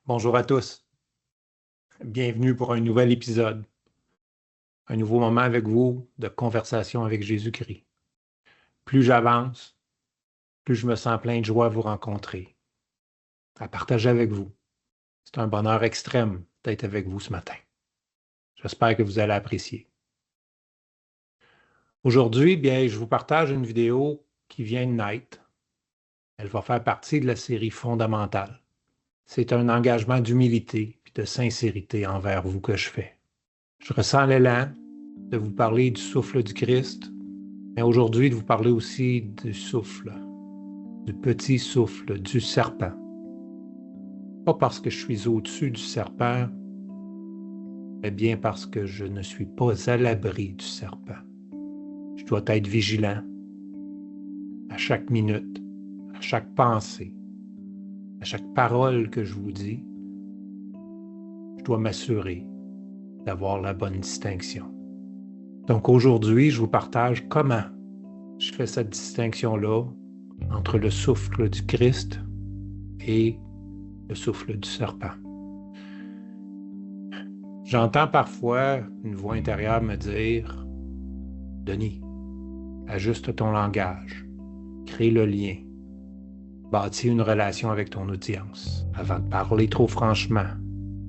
Bonjour à tous. Bienvenue pour un nouvel épisode, un nouveau moment avec vous de conversation avec Jésus-Christ. Plus j'avance, plus je me sens plein de joie à vous rencontrer, à partager avec vous. C'est un bonheur extrême d'être avec vous ce matin. J'espère que vous allez apprécier. Aujourd'hui, bien, je vous partage une vidéo qui vient de naître. Elle va faire partie de la série fondamentale. C'est un engagement d'humilité et de sincérité envers vous que je fais. Je ressens l'élan de vous parler du souffle du Christ, mais aujourd'hui de vous parler aussi du souffle, du petit souffle, du serpent. Pas parce que je suis au-dessus du serpent, mais bien parce que je ne suis pas à l'abri du serpent. Je dois être vigilant à chaque minute, à chaque pensée, à chaque parole que je vous dis. Je dois m'assurer d'avoir la bonne distinction. Donc aujourd'hui, je vous partage comment je fais cette distinction-là entre le souffle du Christ et le souffle du serpent. J'entends parfois une voix intérieure me dire « Denis, ajuste ton langage, crée le lien, bâtis une relation avec ton audience. Avant de parler trop franchement,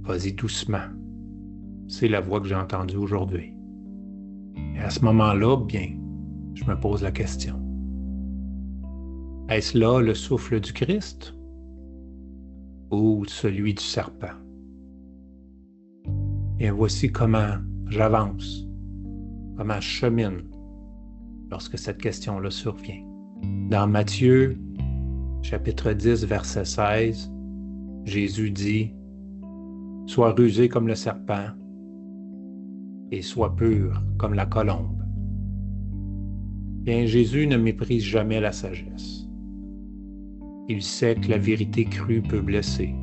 vas-y doucement. » C'est la voix que j'ai entendue aujourd'hui. Et à ce moment-là, bien, je me pose la question. Est-ce là le souffle du Christ ou celui du serpent? Et voici comment j'avance, comment je chemine lorsque cette question-là survient. Dans Matthieu, chapitre 10, verset 16, Jésus dit « Sois rusé comme le serpent et sois pur comme la colombe. » Bien, Jésus ne méprise jamais la sagesse. Il sait que la vérité crue peut blesser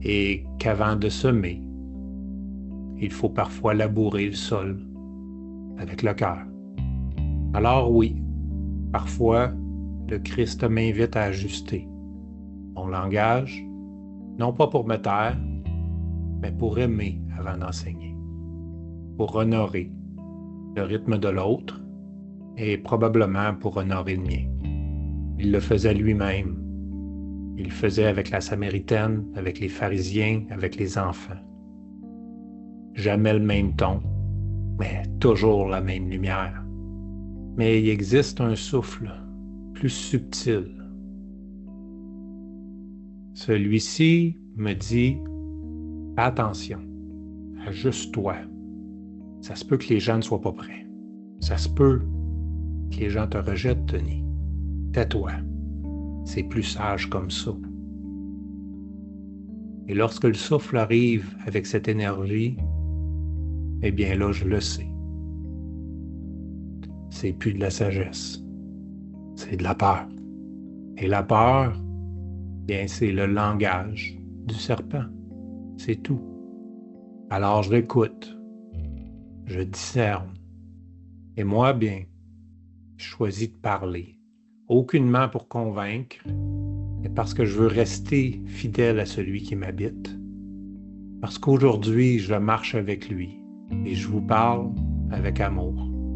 et qu'avant de semer, il faut parfois labourer le sol avec le cœur. Alors oui, parfois, le Christ m'invite à ajuster mon langage, non pas pour me taire, mais pour aimer avant d'enseigner, pour honorer le rythme de l'autre et probablement pour honorer le mien. Il le faisait lui-même. Il le faisait avec la Samaritaine, avec les pharisiens, avec les enfants. Jamais le même ton, mais toujours la même lumière. Mais il existe un souffle plus subtil. Celui-ci me dit « Attention, ajuste-toi. Ça se peut que les gens ne soient pas prêts. Ça se peut que les gens te rejettent, Denis. Tais-toi. C'est plus sage comme ça. » Et lorsque le souffle arrive avec cette énergie, eh bien là, je le sais. C'est plus de la sagesse. C'est de la peur. Et la peur, bien, c'est le langage du serpent. C'est tout. Alors je l'écoute. Je discerne. Et moi, bien, je choisis de parler. Aucunement pour convaincre, mais parce que je veux rester fidèle à celui qui m'habite. Parce qu'aujourd'hui, je marche avec lui et je vous parle avec amour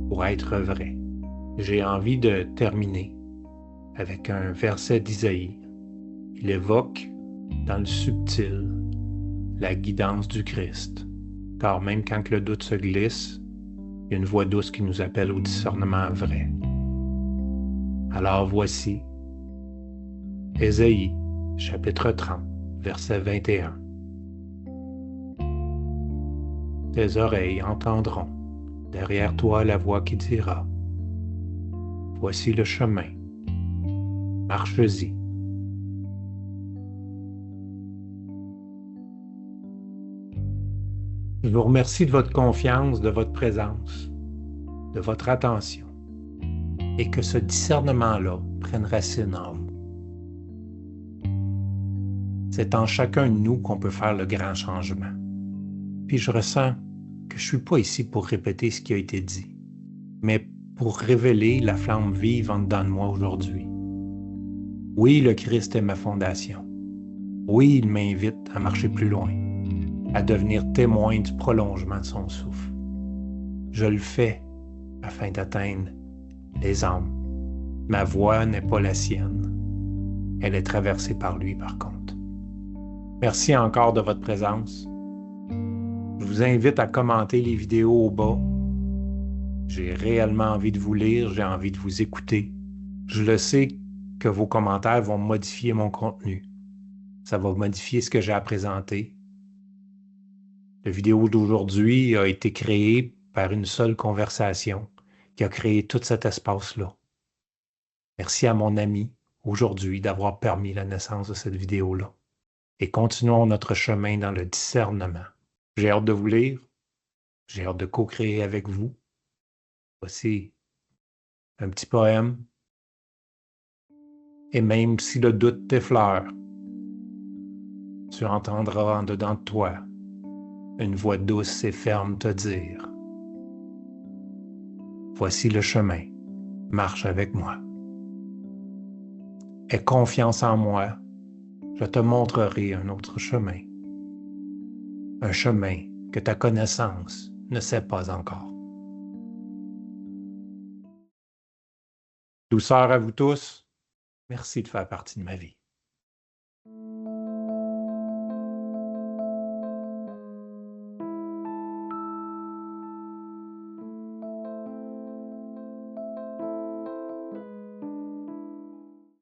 pour être vrai. J'ai envie de terminer avec un verset d'Isaïe. Il évoque dans le subtil la guidance du Christ. Car même quand le doute se glisse, il y a une voix douce qui nous appelle au discernement vrai. Alors voici, Ésaïe, chapitre 30, verset 21. Tes oreilles entendront derrière toi la voix qui dira « Voici le chemin, marche-y. » Je vous remercie de votre confiance, de votre présence, de votre attention, et que ce discernement-là prenne racine en vous. C'est en chacun de nous qu'on peut faire le grand changement. Puis je ressens que je ne suis pas ici pour répéter ce qui a été dit, mais pour révéler la flamme vive en dedans de moi aujourd'hui. Oui, le Christ est ma fondation, Oui, il m'invite à marcher plus loin, à devenir témoin du prolongement de son souffle. Je le fais afin d'atteindre les âmes. Ma voix n'est pas la sienne. Elle est traversée par lui, par contre. Merci encore de votre présence. Je vous invite à commenter les vidéos au bas. J'ai réellement envie de vous lire, j'ai envie de vous écouter. Je le sais que vos commentaires vont modifier mon contenu. Ça va modifier ce que j'ai à présenter. La vidéo d'aujourd'hui a été créée par une seule conversation qui a créé tout cet espace-là. Merci à mon ami aujourd'hui d'avoir permis la naissance de cette vidéo-là. Et continuons notre chemin dans le discernement. J'ai hâte de vous lire. J'ai hâte de co-créer avec vous. Voici un petit poème. Et même si le doute t'effleure, tu entendras en dedans de toi une voix douce et ferme te dire: voici le chemin, marche avec moi. Aie confiance en moi, je te montrerai un autre chemin. Un chemin que ta connaissance ne sait pas encore. Douceur à vous tous, merci de faire partie de ma vie.